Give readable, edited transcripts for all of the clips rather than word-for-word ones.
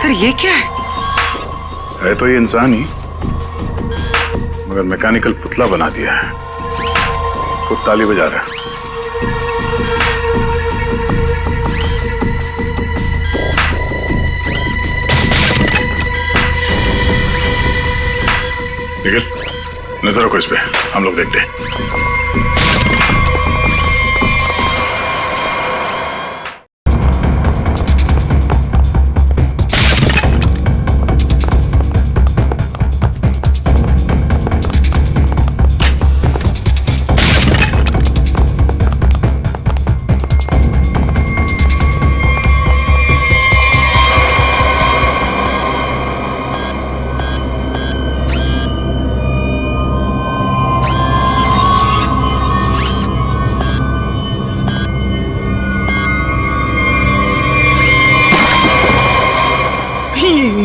Sir ये क्या है तो ये इंसान ही, मगर मैकेनिकल पुतला बना दिया है। खुद ताली बजा रहा है। निखिल, नजर रखो इस पे, हम लोग देखते हैं।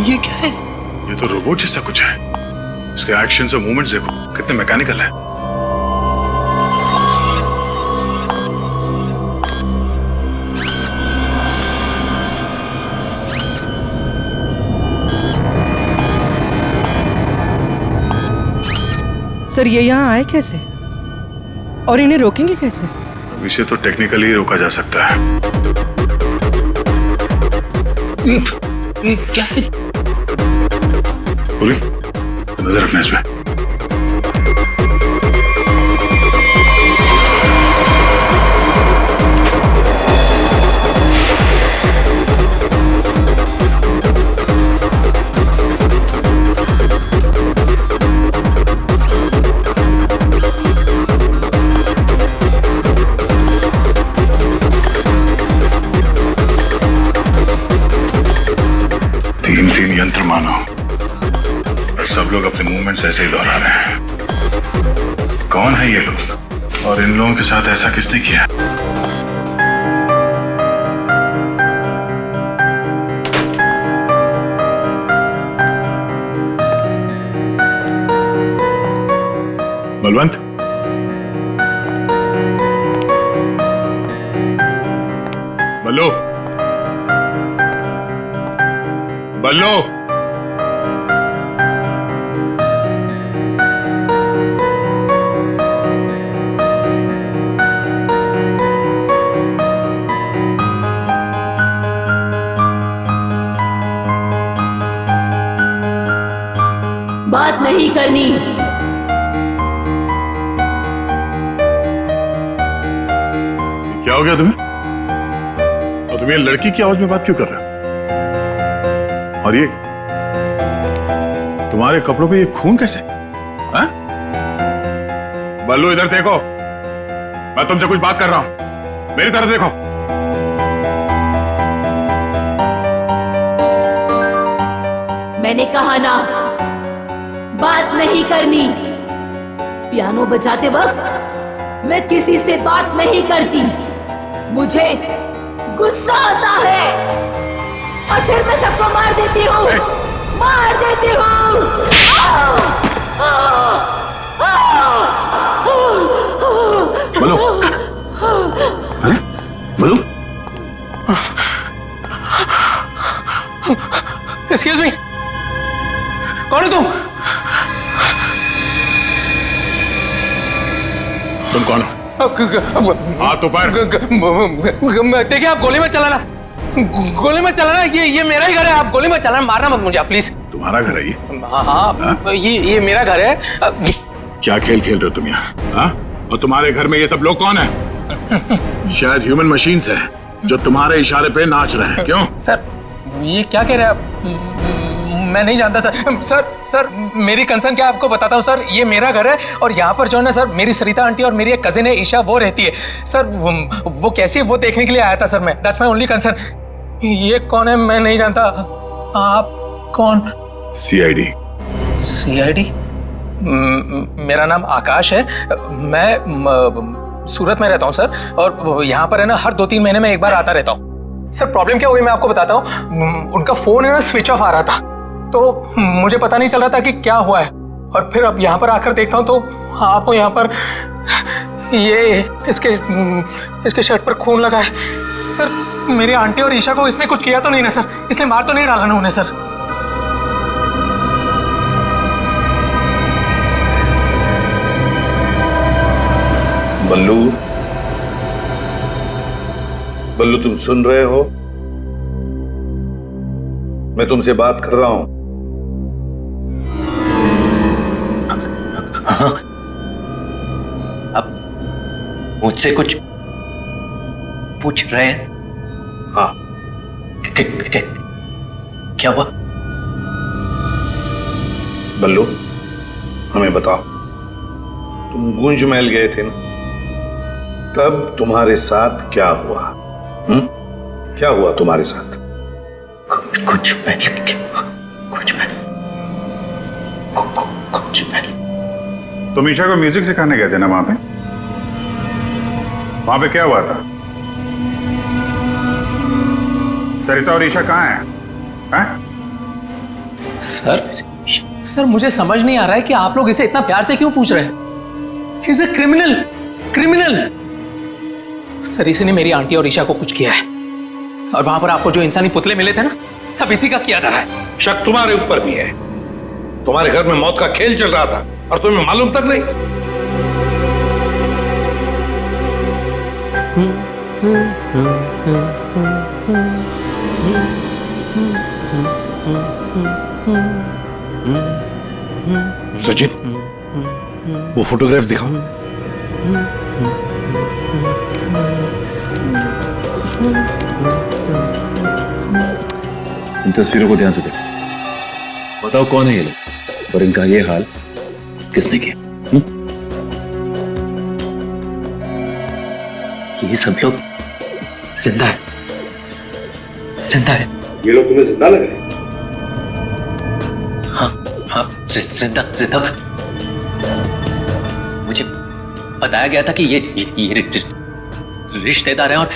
ये क्या है? ये तो रोबोट जैसा कुछ है। इसके एक्शंस और मूवमेंट्स देखो, कितने मैकेनिकल है। सर ये यहाँ आए कैसे और इन्हें रोकेंगे कैसे? अब इसे तो टेक्निकली ही रोका जा सकता है। ये क्या है? पूरी नजर रखना इसमें। तीन यंत्र मानो, और सब लोग अपने मूवमेंट्स ऐसे ही दोहरा रहे हैं। कौन है ये लोग और इन लोगों के साथ ऐसा किसने किया? बलवंत, बल्लो, बल्लो, बात नहीं करनी। क्या हो गया तुम्हें? और तुम ये लड़की की आवाज में बात क्यों कर रहे हो? और ये तुम्हारे कपड़ों पे ये खून कैसे? हाँ? बल्लू इधर देखो, मैं तुमसे कुछ बात कर रहा हूं, मेरी तरफ देखो। मैंने कहा ना, बात नहीं करनी। पियानो बजाते वक्त मैं किसी से बात नहीं करती। मुझे गुस्सा आता है और फिर मैं सबको मार देती हूँ, मार देती हूँ। बोलो, अरे बोलो। एक्सक्यूज मी, कौन है तुम? तुम कौन हो? हाथ ऊपर। देखिए, आप गोली मत चलाना, गोली मत चलाना। ये मेरा ही घर है, आप गोली मत चलाना, मारना मत मुझे आप प्लीज। तुम्हारा घर है ये? हाँ, ये मेरा घर है। क्या खेल खेल रहे हो तुम यहाँ? हाँ? और तुम्हारे घर में ये सब लोग कौन है? शायद ह्यूमन मशीन्स है जो तुम्हारे इशारे पे नाच रहे हैं। क्यों? सर ये क्या कह रहे हैं आप? मैं नहीं जानता सर। मेरी कंसर्न क्या आपको बताता हूँ सर। ये मेरा घर है और यहाँ पर जो है ना सर, मेरी सरिता आंटी और मेरी एक कजिन है ईशा, वो रहती है सर। वो कैसी है वो देखने के लिए आया था सर मैं। That's my only concern. ये कौन है मैं नहीं जानता। आप कौन? सीआईडी। सीआईडी? मेरा नाम आकाश है। मैं सूरत में रहता हूँ सर, और यहाँ पर है ना हर 2-3 महीने में एक बार आता रहता हूँ। सर प्रॉब्लम क्या हुई मैं आपको बताता हूँ। उनका फोन है ना स्विच ऑफ आ रहा था, तो मुझे पता नहीं चल रहा था कि क्या हुआ है। और फिर अब यहाँ पर आकर देखता हूँ तो आपको यहाँ पर ये इसके शर्ट पर खून लगा है सर। मेरी आंटी और ईशा को इसने कुछ किया तो नहीं ना सर? इसलिए मार तो नहीं डाला ना उन्हें सर? बल्लू, बल्लू तुम सुन रहे हो? मैं तुमसे बात कर रहा हूं। हाँ, अब मुझसे कुछ पूछ रहे हैं? हाँ। क्या हुआ? बल्लू, हमें बताओ, तुम गूंज महल गए थे ना, तब तुम्हारे साथ क्या हुआ? क्या हुआ तुम्हारे साथ? कुछ महल। तुम ईशा को म्यूजिक सिखाने गए थे ना वहां पे? वहां पे क्या हुआ था? सरिता और ईशा कहाँ हैं? सर मुझे समझ नहीं आ रहा है कि आप लोग इसे इतना प्यार से क्यों पूछ रहे हैं? He's a criminal। सर इसने मेरी आंटी और ईशा को कुछ किया है, और वहां पर आपको जो इंसानी पुतले मिले थे ना, सब इसी का किया जा रहा है। शक तुम्हारे ऊपर भी है। तुम्हारे घर में मौत का खेल चल रहा था और तुम्हें मालूम तक नहीं। सचिन, वो फोटोग्राफ दिखाओ। इन तस्वीरों को ध्यान से देखो, बताओ कौन है ये लोग और इनका ये हाल किसने किया? ये सब लोग जिंदा है। ये लोग तुम्हें जिंदा लग रहे हैं? हाँ, जिंदा। मुझे बताया गया था कि ये रिश्तेदार हैं और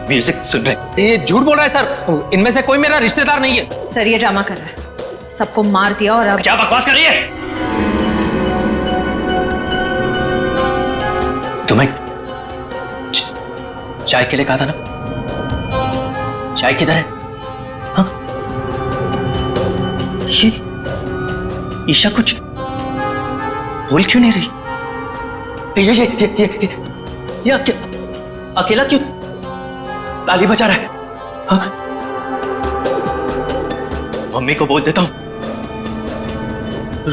म्यूजिक सुन रहे। ये झूठ बोल रहा है सर, इनमें से कोई मेरा रिश्तेदार नहीं है। सर ये ड्रामा कर रहा है, सबको मार दिया और अब क्या बकवास कर रही है? तुम्हें चाय के लिए कहा था ना? चाय किधर है? हाँ? ये ईशा कुछ बोल क्यों नहीं रही? ये अकेला क्यों ताली बजा रहा है? हाँ? मम्मी को बोल देता हूं,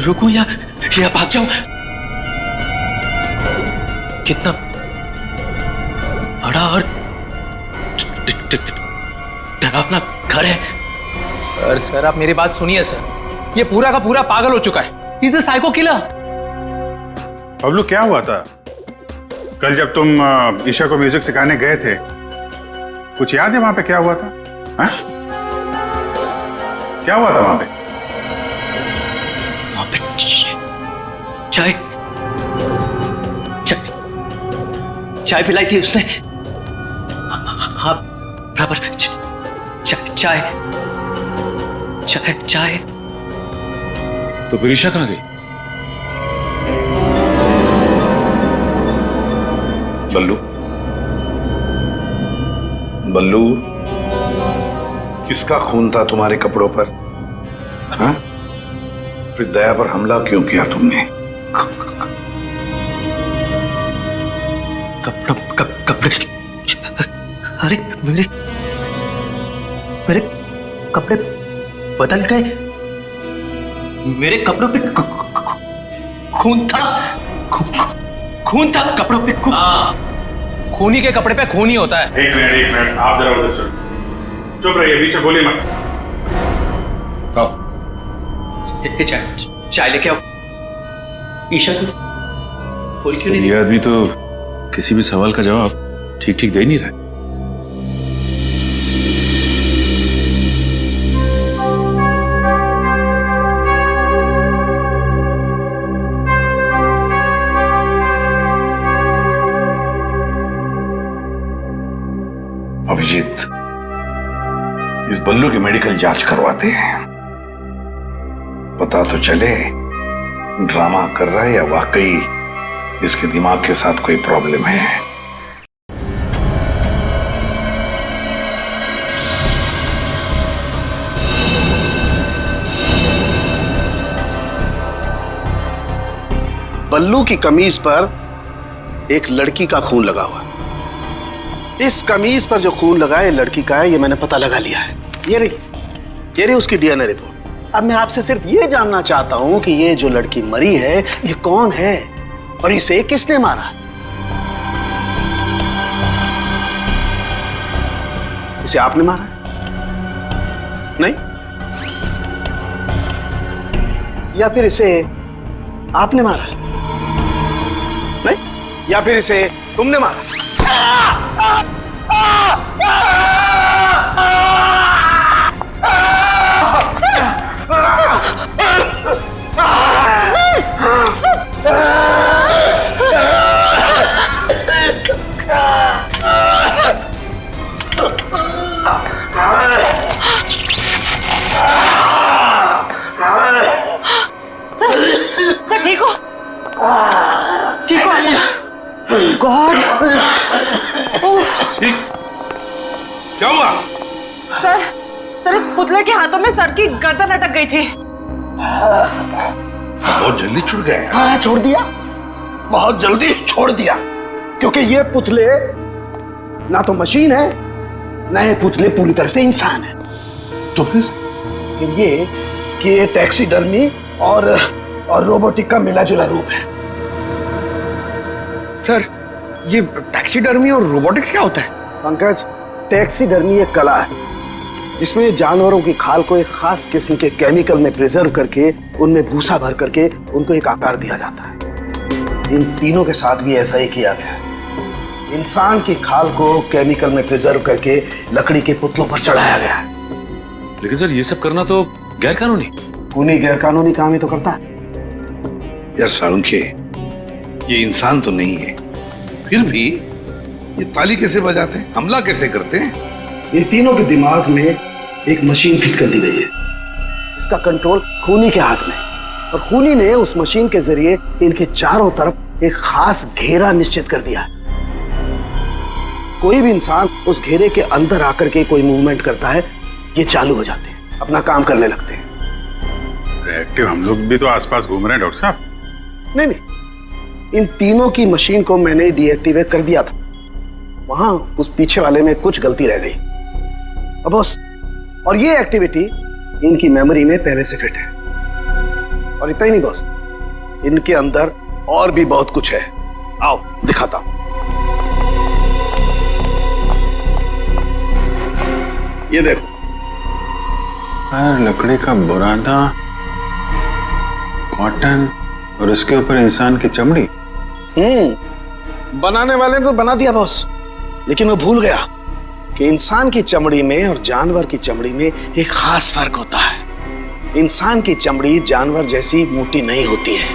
रुकूं या भाग जाऊं? कितना बड़ा और डरावना घर है। सर आप मेरी बात सुनिए सर, ये पूरा का पूरा पागल हो चुका है। He's a psycho killer। Bablu क्या हुआ था कल जब तुम ईशा को म्यूजिक सिखाने गए थे? कुछ याद है वहां पे क्या हुआ था? हा? क्या हुआ था वहां पे? चाय पिलाई थी उसने। हाँ बराबर। चाय। तो फिर ईशा कहाँ गई? बल्लू, किसका खून था तुम्हारे कपड़ों पर? हाँ? फिर दया पर हमला क्यों किया तुमने? कपड़े। अरे मेरे कपड़े बदल गए। मेरे कपड़ों पे खून था। खून था कपड़ों पे। खूनी के कपड़े पे खून ही होता है। एक मिनट, आप जरा उधर चलो। चुप रहिए, बीच में बोलिए मत। चाय लेके आओ। ईशा को ये आदमी तो किसी भी सवाल का जवाब ठीक दे नहीं रहा। अभिजीत, इस बल्लू की मेडिकल जांच करवाते हैं, पता तो चले ड्रामा कर रहा है या वाकई इसके दिमाग के साथ कोई प्रॉब्लम है। बल्लू की कमीज पर एक लड़की का खून लगा हुआ है। इस कमीज पर जो खून लगा है लड़की का है, ये मैंने पता लगा लिया है। ये रही उसकी डीएनए रिपोर्ट। अब मैं आपसे सिर्फ ये जानना चाहता हूं कि ये जो लड़की मरी है ये कौन है और इसे किसने मारा? इसे आपने मारा है? नहीं? या फिर इसे आपने मारा? नहीं? या फिर इसे तुमने मारा? सर ठीक हो? ठीक हो? गॉड! क्या हुआ? सर इस पुतले के हाथों में सर की गर्दन अटक गई थी। बहुत जल्दी छुड़ गए। हाँ, छोड़ दिया, बहुत जल्दी छोड़ दिया, क्योंकि ये पुतले ना तो मशीन है ना ये पुतले पूरी तरह से इंसान है। तो फिर ये कि ये टैक्सीडर्मी और रोबोटिक का मिला जुला रूप है। सर, ये टैक्सीडर्मी और रोबोटिक्स क्या होता है? पंकज, टैक्सीडर्मी एक कला है जिसमें जानवरों की खाल को एक खास किस्म के केमिकल में प्रिजर्व करके उनमें भूसा भर करके उनको एक आकार दिया जाता है। इन तीनों के साथ भी ऐसा ही किया गया है। इंसान की खाल को केमिकल में प्रिजर्व करके लकड़ी के पुतलों पर चढ़ाया गया है। लेकिन सर, ये सब करना तो गैर कानूनी। खूनी गैर कानूनी काम ही तो करता है। यार सालुंखे, ये इंसान तो नहीं है, फिर भी ये ताली कैसे बजाते हैं, हमला कैसे करते हैं? इन तीनों के दिमाग में एक मशीन फिट कर दी गई है। इसका कंट्रोल खूनी के हाथ में है और खूनी ने उस मशीन के जरिए इनके चारों तरफ एक खास घेरा निश्चित कर दिया है। कोई भी इंसान उस घेरे के अंदर आकर के कोई मूवमेंट करता है, ये चालू हो जाते हैं, अपना काम करने लगते हैं। एक्टिव हम लोग भी तो आसपास घूम रहे हैं डॉक्टर साहब। नहीं, इन तीनों की मशीन को मैंने डीएक्टिवेट कर दिया था। वहां उस पीछे वाले में कुछ गलती रह गई। अब बॉस, और ये एक्टिविटी इनकी मेमोरी में पहले से फिट है। और इतना ही नहीं बॉस, इनके अंदर और भी बहुत कुछ है। आओ दिखाता हूं। ये देखो, लकड़ी का बुरादा, कॉटन और उसके ऊपर इंसान की चमड़ी। बनाने वाले ने तो बना दिया बॉस, लेकिन वो भूल गया कि इंसान की चमड़ी में और जानवर की चमड़ी में एक खास फर्क होता है। इंसान की चमड़ी जानवर जैसी मोटी नहीं होती है,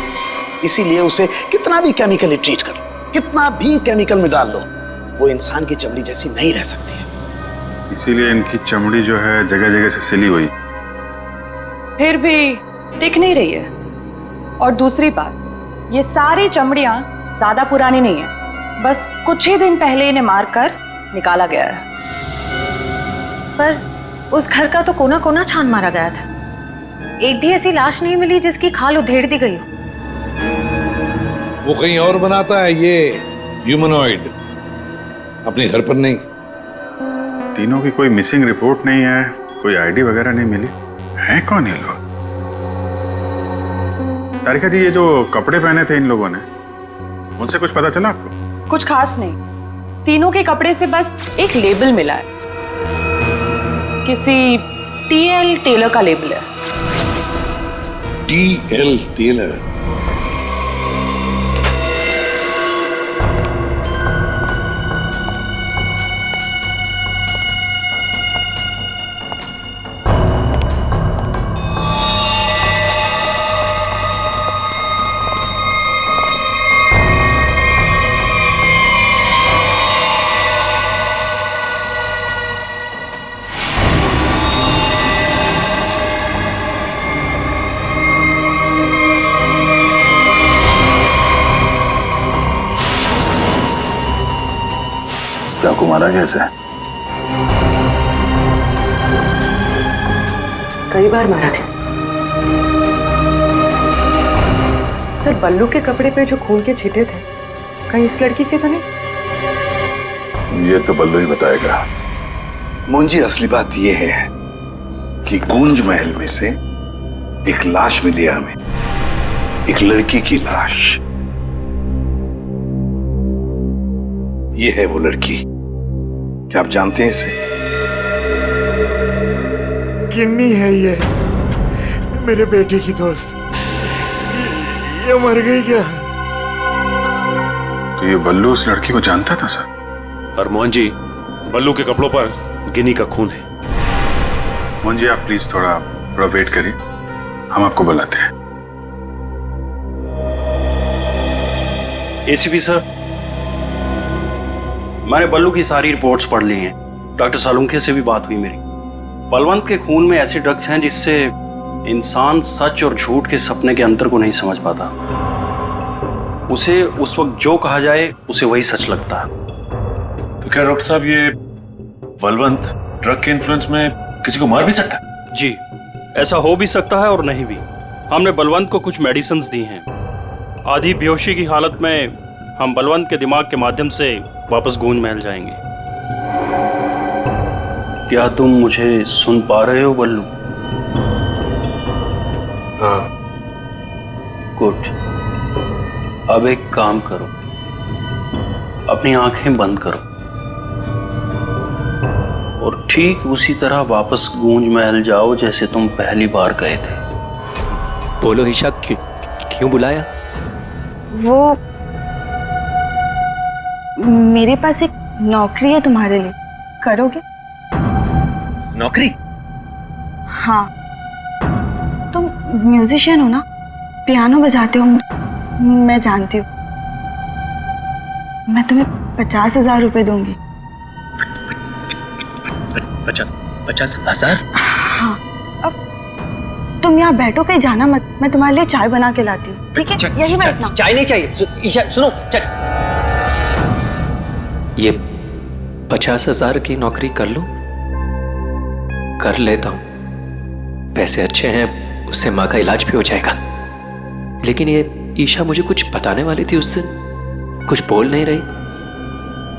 इसीलिए उसे कितना भी केमिकली ट्रीट कर लो, कितना भी केमिकल में डाल लो, वो इंसान की चमड़ी जैसी नहीं रह सकती है। इसीलिए इनकी चमड़ी जो है जगह जगह से सिली हुई। फिर भी टिक नहीं रही है। और दूसरी बात, ये सारी चमड़ियां ज्यादा पुरानी नहीं है, बस कुछ ही दिन पहले इन्हें मारकर निकाला गया है। पर उस घर का तो कोना कोना छान मारा गया था। एक भी ऐसी लाश नहीं मिली जिसकी खाल उधेड़ दी गई हो। वो कहीं और बनाता है ये ह्यूमनॉइड, अपने घर पर नहीं। तीनों की कोई मिसिंग रिपोर्ट नहीं है, कोई आईडी वगैरह नहीं मिली। है कौन ये लोग? तारिका जी, ये जो कपड़े पहने थे इन लोगों ने, उनसे कुछ पता चला आपको? कुछ खास नहीं, तीनों के कपड़े से बस एक लेबल मिला है, किसी टीएल टेलर का लेबल है। TL tailor? चाकू मारा कैसे? कई बार मारा था सर, बल्लू के कपड़े पे जो खून के छिटे थे कहीं इस लड़की के तो नहीं? ये तो बल्लू ही बताएगा। मुंजी, असली बात यह है कि गूंज महल में से एक लाश मिली हमें, एक लड़की की लाश। ये है वो लड़की। क्या आप जानते हैं इसे? किन्नी है ये, मेरे बेटे की दोस्त। ये मर गई क्या? तो ये बल्लू उस लड़की को जानता था सर? और मोहन जी, बल्लू के कपड़ों पर गिनी का खून है। मोहन जी, आप प्लीज थोड़ा वेट करिए, हम आपको बुलाते हैं। एसीपी सर, मैंने बल्लू की सारी रिपोर्ट्स पढ़ ली हैं। डॉक्टर सालुंखे से भी बात हुई मेरी। बलवंत के खून में ऐसे ड्रग्स हैं जिससे इंसान सच और झूठ के सपने के अंतर को नहीं समझ पाता। उसे उस वक्त जो कहा जाए उसे वही सच लगता है। तो क्या डॉक्टर साहब, ये बलवंत ड्रग के इन्फ्लुएंस में किसी को मार भी सकता है? जी, ऐसा हो भी सकता है और नहीं भी। हमने बलवंत को कुछ मेडिसिन दी हैं। आधी बेहोशी की हालत में हम बलवंत के दिमाग के माध्यम से वापस गूंज महल जाएंगे। क्या तुम मुझे सुन पा रहे हो बल्लू? हाँ। गुड। अब एक काम करो, अपनी आंखें बंद करो और ठीक उसी तरह वापस गूंज महल जाओ जैसे तुम पहली बार गए थे। बोलो ईशा, क्यों बुलाया? वो मेरे पास एक नौकरी है तुम्हारे लिए, करोगे? नौकरी? हाँ, तुम म्यूजिशियन हो ना, पियानो बजाते हो, मैं जानती हूँ। मैं तुम्हें 50,000 रुपए दूंगी। 50,000? हाँ, अब तुम यहाँ बैठो, कहीं जाना मत, मैं तुम्हारे लिए चाय बना के लाती हूँ, ठीक है? यही बैठना। चाय नहीं चाहिए ईशा, सुनो। ये 50,000 की नौकरी कर लूं? कर लेता हूं, पैसे अच्छे हैं, उससे माँ का इलाज भी हो जाएगा। लेकिन ये ईशा मुझे कुछ बताने वाली थी उस दिन, कुछ बोल नहीं रही।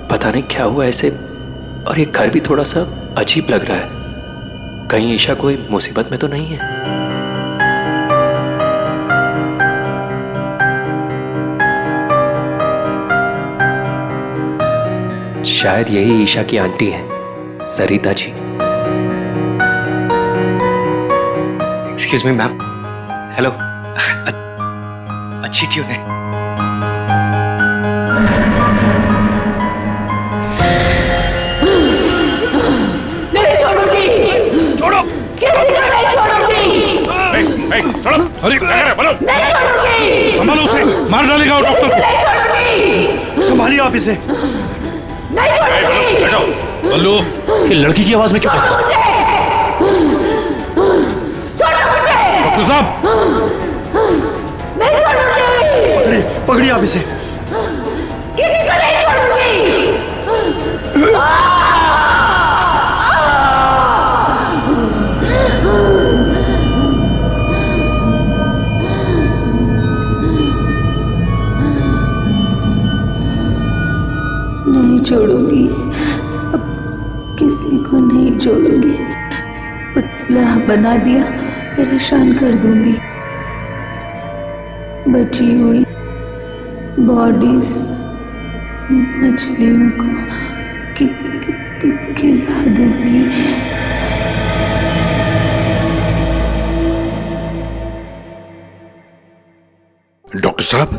पता नहीं क्या हुआ ऐसे, और ये घर भी थोड़ा सा अजीब लग रहा है। कहीं ईशा कोई मुसीबत में तो नहीं है? शायद यही ईशा की आंटी है, Sarita ji. Excuse me ma'am. Hello. अच्छी ट्यून है। नहीं छोड़ूंगी। छोड़ो। किसी को नहीं छोड़ूंगी। छोड़ो। अरे क्या कर रहे हो? नहीं छोड़ूंगी। संभालो उसे, मार डालेगा वो डॉक्टर को। नहीं छोड़ूंगी। संभालिए आप इसे। नहीं छोड़ूंगी। बैठो। बल्लू, ये लड़की की आवाज में क्यों? छोड़ो मुझे। छोड़ो मुझे। डॉक्टर साहब, नहीं छोड़ूंगी। पकड़िए आप इसे। किसी को नहीं छोड़ूंगी। नहीं छोड़ूंगी, अब किसी को नहीं छोड़ूंगी। पुतला बना दिया, परेशान कर दूंगी। बची हुई बॉडीज मछलियों को खिला दूंगी। डॉक्टर साहब,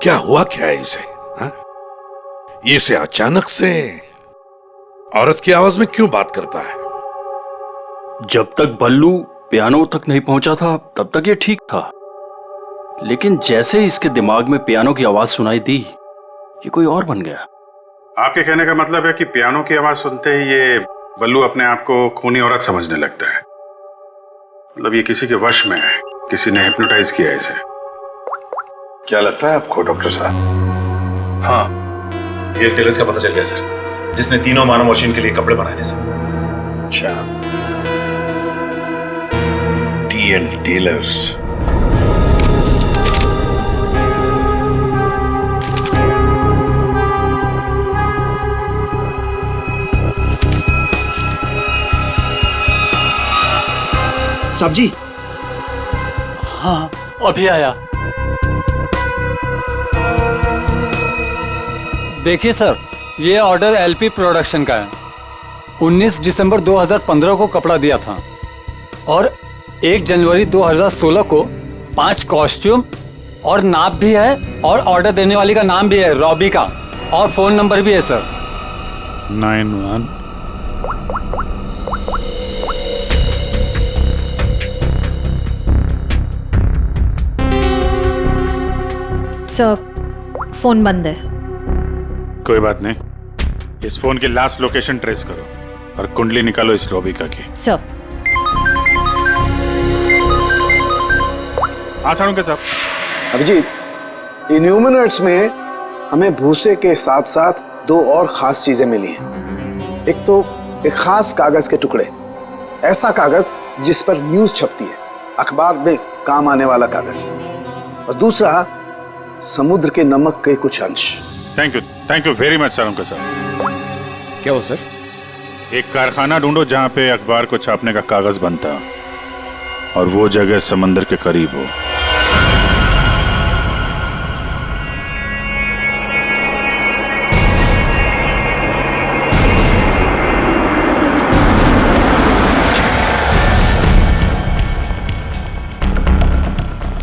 क्या हुआ क्या है इसे? हाँ? ये इसे अचानक से औरत की आवाज में क्यों बात करता है? जब तक बल्लू पियानो तक नहीं पहुंचा था तब तक ये ठीक था, लेकिन जैसे ही इसके दिमाग में पियानो की आवाज सुनाई दी, ये कोई और बन गया। आपके कहने का मतलब है कि पियानो की आवाज सुनते ही ये बल्लू अपने आप को खूनी औरत समझने लगता है। मतलब ये किसी के वश में है, किसी ने हिप्नोटाइज किया है इसे। क्या लगता है आपको डॉक्टर साहब? हाँ, ये टेलर्स का पता चल गया सर, जिसने तीनों मानव मशीन के लिए कपड़े बनाए थे सर। अच्छा, टीएल टेलर्स। साहब जी। हाँ अभी आया। देखिए सर, ये ऑर्डर एलपी प्रोडक्शन का है। 19 दिसंबर 2015 को कपड़ा दिया था और 1 जनवरी 2016 को 5 कॉस्ट्यूम और नाप भी है और ऑर्डर देने वाली का नाम भी है, रॉबी का, और फोन नंबर भी है सर। 91 सर फोन बंद है। कोई बात नहीं, इस फोन की लास्ट लोकेशन ट्रेस करो और कुंडली निकालो इस रॉबिका की। सर। हाँ सालुंके साहब। अभिजीत, इन ह्यूमनॉइड्स में हमें भूसे के साथ साथ 2 और खास चीजें मिली हैं। एक तो एक खास कागज के टुकड़े, ऐसा कागज जिस पर न्यूज छपती है, अखबार में काम आने वाला कागज, और दूसरा समुद्र के नमक के कुछ अंश। Thank you very much Salunke साहब। क्या हो सर? एक कारखाना ढूंढो जहां पे अखबार को छापने का कागज बनता और वो जगह समंदर के करीब हो।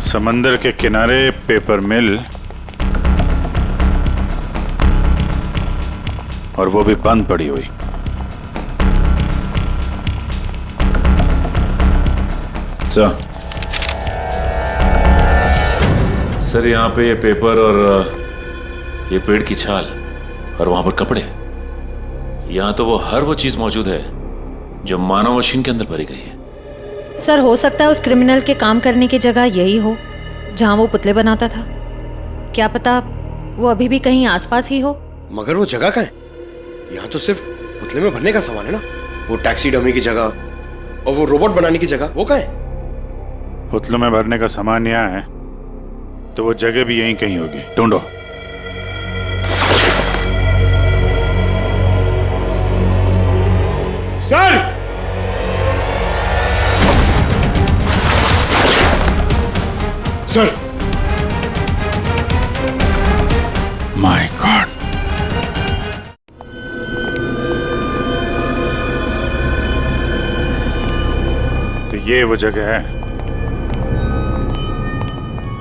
समंदर के किनारे पेपर मिल, और वो भी बंद पड़ी हुई। सर यहाँ पे ये पेपर और ये पेड़ की छाल और वहां पर कपड़े, यहाँ तो वो हर वो चीज मौजूद है जो मानव मशीन के अंदर भरी गई है। सर हो सकता है उस क्रिमिनल के काम करने की जगह यही हो जहां वो पुतले बनाता था। क्या पता वो अभी भी कहीं आसपास ही हो। मगर वो जगह कहाँ है? यहाँ तो सिर्फ पुतले में भरने का सामान है ना। वो टैक्सी डमी की जगह और वो रोबोट बनाने की जगह, वो कहाँ है? पुतलों में भरने का सामान यहाँ है तो वो जगह भी यहीं कहीं होगी, ढूंढो। सर! सर! माय गॉड, तो ये वो जगह है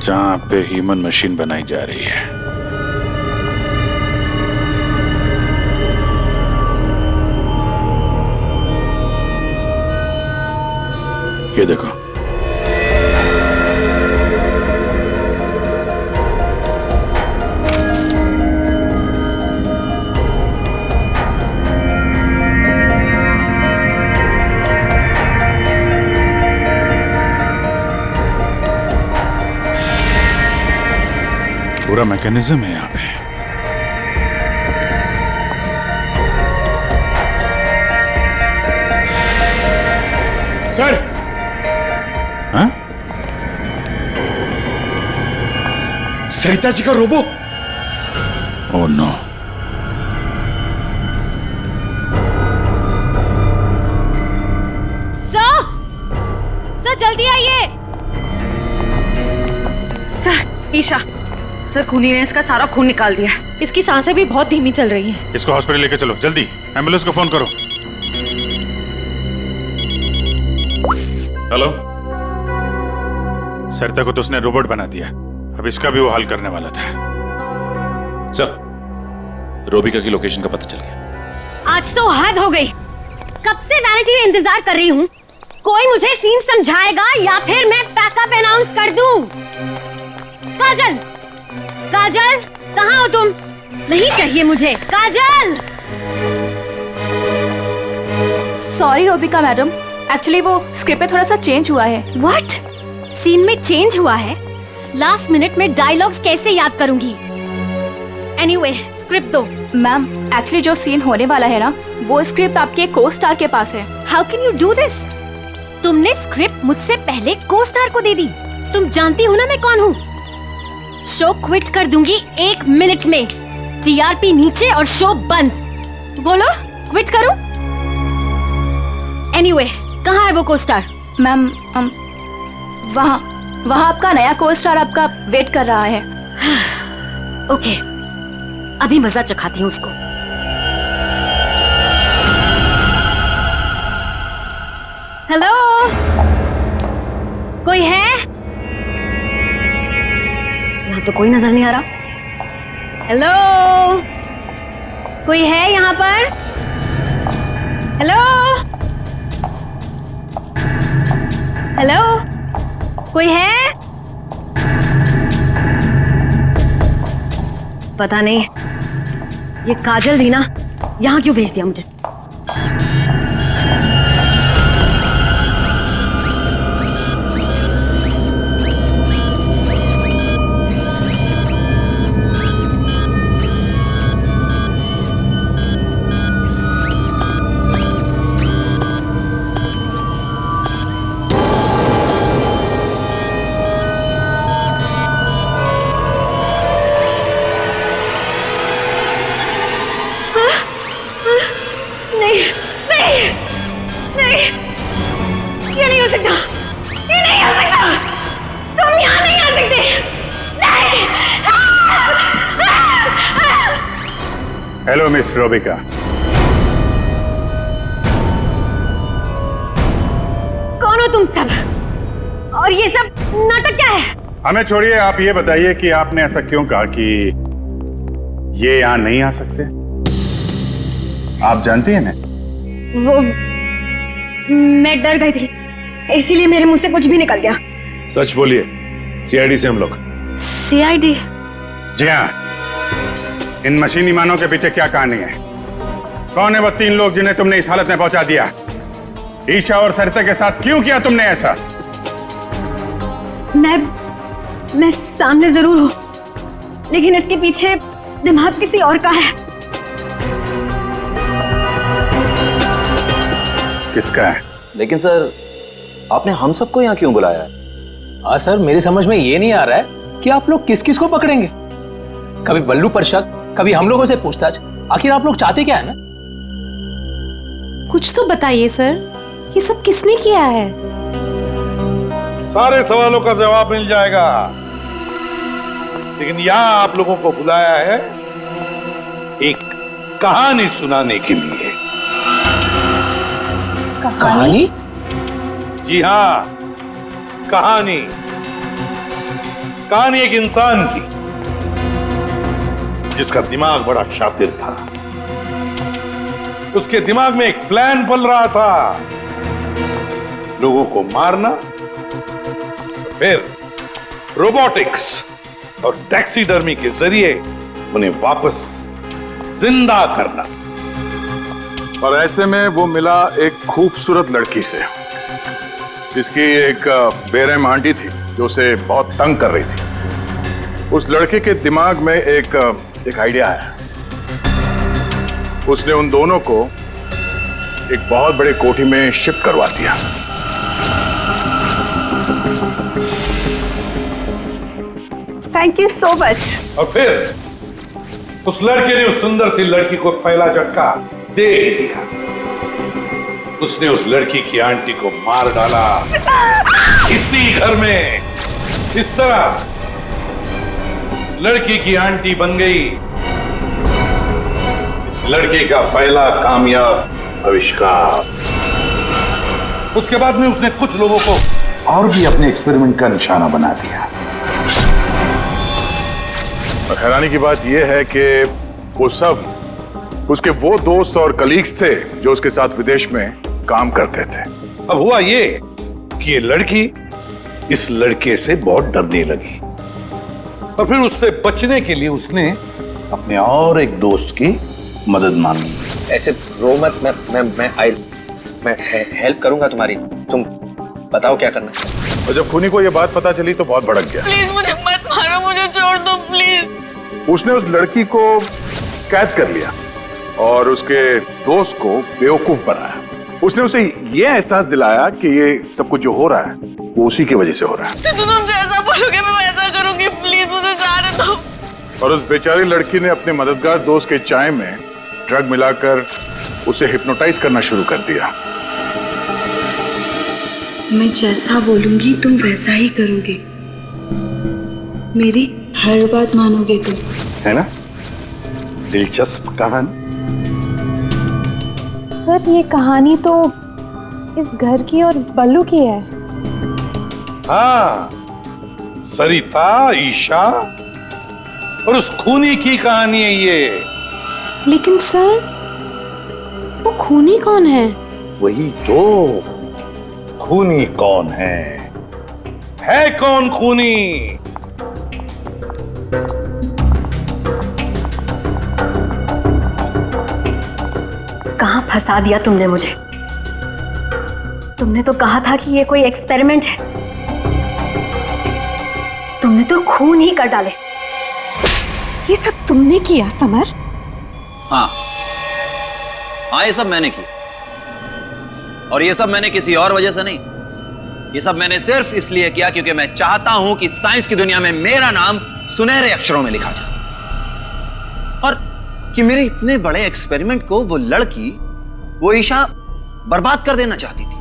जहां पे ह्यूमन मशीन बनाई जा रही है। ये देखो, पूरा मैकेनिज्म है यहाँ पे। सर! हाँ? सरिता जी का रोबो। Oh no. सर जल्दी आइए। सर ईशा, सर खूनी ने इसका सारा खून निकाल दिया है। इसकी सांसें भी बहुत धीमी चल रही हैं। इसको हॉस्पिटल लेके चलो जल्दी, एम्बुलेंस को फोन करो। हेलो सरिता को तो उसने रोबोट बना दिया, अब इसका भी वो हल करने वाला था। सर रोबिका की लोकेशन का पता चल गया। आज तो हद हो गई। कब से वैनिटी में इंतजार कर रही हूँ। कोई मुझे सीन समझाएगा या फिर मैं पैकअप अनाउंस कर दूं। काजल, काजल कहाँ हो तुम? नहीं चाहिए मुझे काजल। सॉरी रोबिका मैडम, एक्चुअली वो स्क्रिप्ट में थोड़ा सा चेंज हुआ है। व्हाट? सीन में चेंज हुआ है? लास्ट मिनट में डायलॉग्स कैसे याद करूंगी? एनीवे, स्क्रिप्ट दो। मैम एक्चुअली जो सीन होने वाला है ना, वो स्क्रिप्ट आपके को स्टार के पास है। How can you do this? तुमने स्क्रिप्ट मुझसे पहले को स्टार को दे दी। तुम जानती हो ना मैं कौन हूँ। शो क्विट कर दूंगी 1 मिनट में। टीआरपी नीचे और शो बंद। बोलो क्विट करूं? एनीवे, कहाँ है वो को स्टार? मैम वहाँ वहाँ आपका नया को स्टार आपका वेट कर रहा है। ओके, अभी मजा चखाती हूँ उसको। हेलो, कोई है? यहाँ तो कोई नजर नहीं आ रहा। हेलो, कोई है यहाँ पर? हेलो हेलो, कोई है? पता नहीं ये काजल भी ना यहाँ क्यों भेज दिया मुझे। Hello miss Robika. कौन हो तुम सब? और ये सब नाटक क्या है? हमें छोड़िए, आप ये बताइए कि आपने ऐसा क्यों कहा कि ये यहाँ नहीं आ सकते? आप जानती हैं ना? वो मैं डर गई थी, इसीलिए मेरे मुंह से कुछ भी निकल गया। सच बोलिए, सीआईडी से हम लोग। सीआईडी? जी हाँ। इन मशीनी मानों के पीछे क्या कहानी है? कौन है वो 3 लोग जिन्हें तुमने इस हालत में पहुंचा दिया? ईशा और सरिता के साथ क्यों किया तुमने ऐसा? मैं सामने जरूर हूं, लेकिन इसके पीछे दिमाग किसी और का है। किसका है? लेकिन सर, आपने हम सबको यहाँ क्यों बुलाया है? हाँ सर, मेरी समझ में ये नहीं आ रहा है कि आप लोग किस किस को पकड़ेंगे। कभी बल्लू पर शक, कभी हम लोगों से पूछताछ। आखिर आप लोग चाहते क्या है ना? कुछ तो बताइए सर, ये सब किसने किया है? सारे सवालों का जवाब मिल जाएगा, लेकिन यहाँ आप लोगों को बुलाया है एक कहानी सुनाने के लिए। कहानी? जी हाँ, कहानी। कहानी एक इंसान की जिसका दिमाग बड़ा शातिर था। उसके दिमाग में एक प्लान पल रहा था, लोगों को मारना, फिर रोबोटिक्स और टैक्सीडर्मी के जरिए उन्हें वापस जिंदा करना। और ऐसे में वो मिला एक खूबसूरत लड़की से, जिसकी एक बेरहम आंटी थी जो उसे बहुत तंग कर रही थी। उस लड़के के दिमाग में एक आइडिया आया। उसने उन दोनों को एक बहुत बड़े कोठी में शिफ्ट करवा दिया। Thank you so much. और फिर उस लड़के ने उस सुंदर सी लड़की को पहला झटका दे ही दिया। उसने उस लड़की की आंटी को मार डाला इसी घर में। इस तरह लड़की की आंटी बन गई इस लड़के का पहला कामयाब आविष्कार। उसके बाद में उसने कुछ लोगों को और भी अपने एक्सपेरिमेंट का निशाना बना दिया। और हैरानी की बात यह है कि वो सब उसके वो दोस्त और कलीग्स थे जो उसके साथ विदेश में काम करते थे। अब हुआ ये कि ये लड़की इस लड़के से बहुत डरने लगी और फिर उससे बचने के लिए उसने अपने और एक दोस्त की मदद मांगी। ऐसे रो मत, मैं हेल्प करूंगा तुम्हारी। तुम बताओ क्या करना है। और जब खूनी को ये बात पता चली तो बहुत भड़क गया। प्लीज मुझे मत मारो, मुझे छोड़ दो प्लीज। उसने उस लड़की को कैद कर लिया और उसके दोस्त को बेवकूफ बनाया। उसने उसे ये एहसास दिलाया कि ये सब कुछ जो हो रहा है वो उसी की वजह से हो रहा है। तो तुम जैसा बोलोगे मैं वैसा करूंगी, प्लीज मुझे जाने दो। और उस बेचारी लड़की ने अपने मददगार दोस्त के चाय में ड्रग मिलाकर उसे हिप्नोटाइज करना शुरू कर दिया। मैं जैसा बोलूंगी तुम वैसा ही करोगे, मेरी हर बात मानोगे तुम, है ना? दिलचस्प कहानी। सर ये कहानी तो इस घर की और बल्लू की है। हाँ, सरिता, ईशा और उस खूनी की कहानी है ये। लेकिन सर वो खूनी कौन है? वही तो, खूनी कौन है कौन खूनी? कहां फंसा दिया तुमने मुझे? तुमने तो कहा था कि ये कोई एक्सपेरिमेंट है, तुमने तो खून ही कर डाले। ये सब तुमने किया समर? हाँ, ये सब मैंने किया, और ये सब मैंने किसी और वजह से नहीं। ये सब मैंने सिर्फ इसलिए किया क्योंकि मैं चाहता हूं कि साइंस की दुनिया में मेरा नाम सुनहरे अक्षरों में लिखा जाए, और कि मेरे इतने बड़े एक्सपेरिमेंट को वो लड़की, वो ईशा बर्बाद कर देना चाहती थी,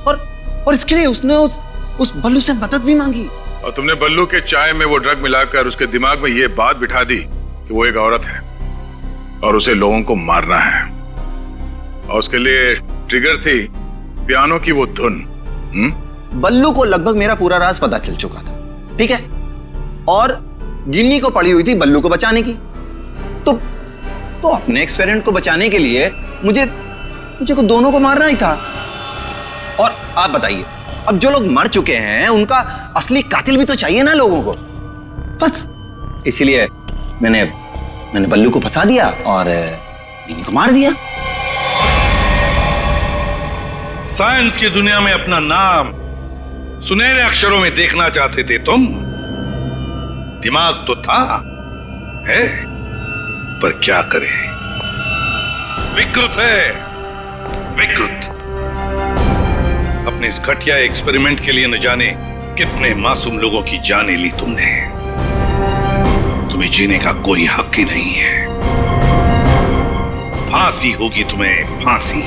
और इसके लिए उसने उस बल्लू से मदद भी मांगी। और तुमने बल्लू के चाय में वो ड्रग मिलाकर उसके दिमाग में ये बात बिठा दी कि वो एक औरत है और उसे लोगों को मारना है, और उसके लिए ट्रिगर थी पियानो की वो धुन। बल्लू को लगभग मेरा पूरा राज पता चल चुका था, ठीक है, और गिन्नी को पड़ी हुई थी बल्लू को बचाने की। तो अपने एक्सपेरिमेंट को बचाने के लिए मुझे को दोनों को मारना ही था। और आप बताइए, अब जो लोग मर चुके हैं उनका असली कातिल भी तो चाहिए ना लोगों को। बस इसीलिए मैंने बल्लू को फंसा दिया और गिन्नी को मार दिया। साइंस की दुनिया में अपना नाम सुनहरे अक्षरों में देखना चाहते थे तुम। दिमाग तो था, है, पर क्या करें, विकृत है, विकृत। अपने इस घटिया एक्सपेरिमेंट के लिए न जाने कितने मासूम लोगों की जानें ली तुमने। तुम्हें जीने का कोई हक ही नहीं है। फांसी होगी तुम्हें, फांसी।